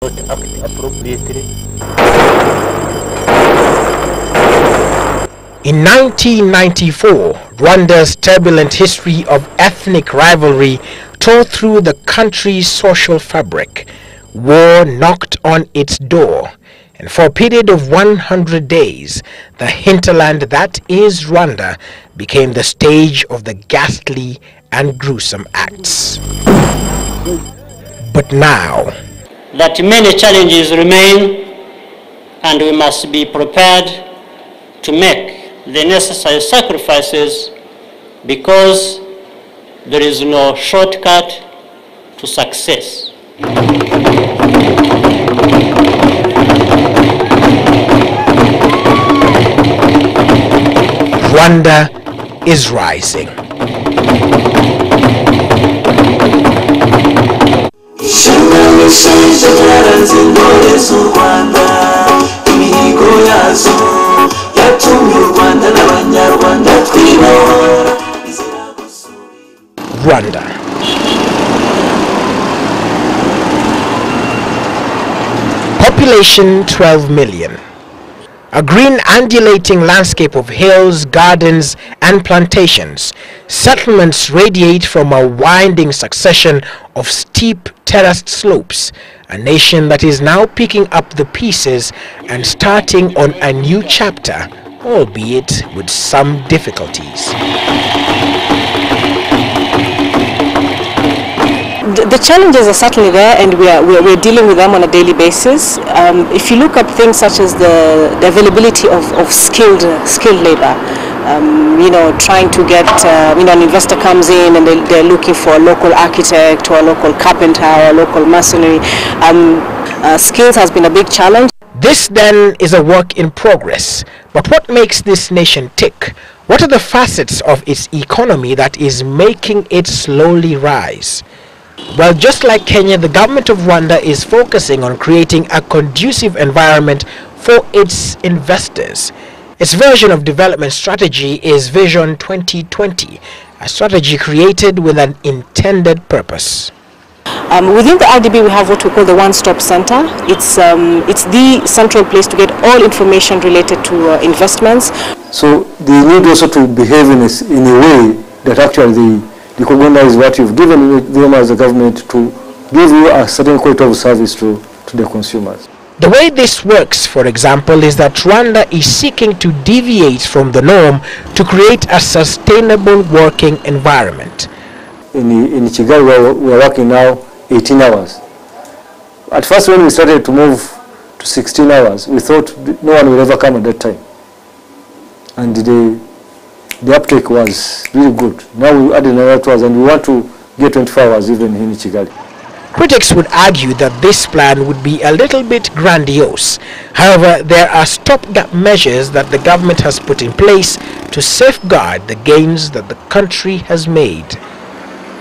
but act appropriately. In 1994, Rwanda's turbulent history of ethnic rivalry tore through the country's social fabric. War knocked on its door, and for a period of 100 days, the hinterland that is Rwanda became the stage of the ghastly and gruesome acts. But now, that many challenges remain, and we must be prepared to make the necessary sacrifices, because there is no shortcut to success. Rwanda is rising. Rwanda. Population 12 million. A green undulating landscape of hills, gardens and plantations. Settlements radiate from a winding succession of steep terraced slopes. A nation that is now picking up the pieces and starting on a new chapter, albeit with some difficulties. The challenges are certainly there, and we're dealing with them on a daily basis. If you look at things such as the availability of skilled labor, trying to get, an investor comes in and they're looking for a local architect or a local carpenter or a local masonry. Skills has been a big challenge. This then is a work in progress. But what makes this nation tick? What are the facets of its economy that is making it slowly rise? Well, just like Kenya, the government of Rwanda is focusing on creating a conducive environment for its investors. Its version of development strategy is Vision 2020, a strategy created with an intended purpose. Within the RDB, we have what we call the one-stop center. It's the central place to get all information related to investments. So they need also to behave in a way that actually they recognize what you've given them as a government to give you a certain quality of service to the consumers. The way this works, for example, is that Rwanda is seeking to deviate from the norm to create a sustainable working environment. In Kigali, we're working now 18 hours. At first, when we started to move to 16 hours, we thought no one will ever come at that time. And the uptake was really good. Now we added another 2 hours, and we want to get 24 hours even in Kigali. Critics would argue that this plan would be a little bit grandiose. However, there are stopgap measures that the government has put in place to safeguard the gains that the country has made.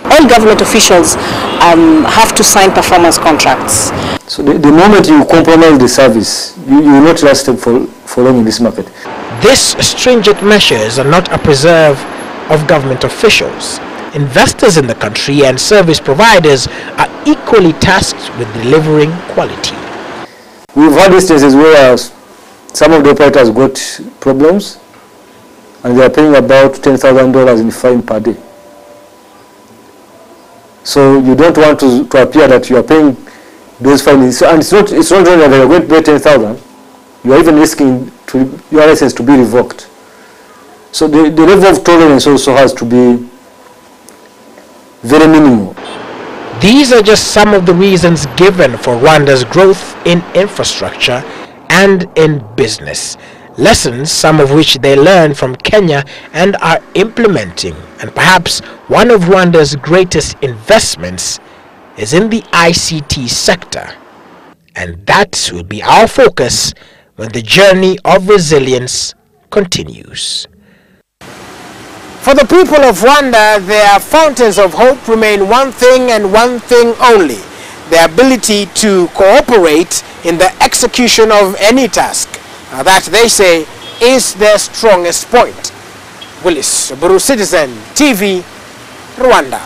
All government officials have to sign performance contracts. So the moment you compromise the service, you will not last for long in this market. These stringent measures are not a preserve of government officials. Investors in the country and service providers are equally tasked with delivering quality. We've had instances where some of the operators got problems and they are paying about $10,000 in fine per day. So you don't want to appear that you are paying those fines. And it's not only that you're going to pay 10,000, you are even risking your license to be revoked. So the level of tolerance also has to be very minimal. These are just some of the reasons given for Rwanda's growth in infrastructure and in business. Lessons, some of which they learned from Kenya and are implementing. And perhaps one of Rwanda's greatest investments is in the ICT sector. And that will be our focus when the journey of resilience continues. For the people of Rwanda, their fountains of hope remain one thing and one thing only: their ability to cooperate in the execution of any task. That, they say, is their strongest point. Willis Raburu, Citizen TV, Rwanda.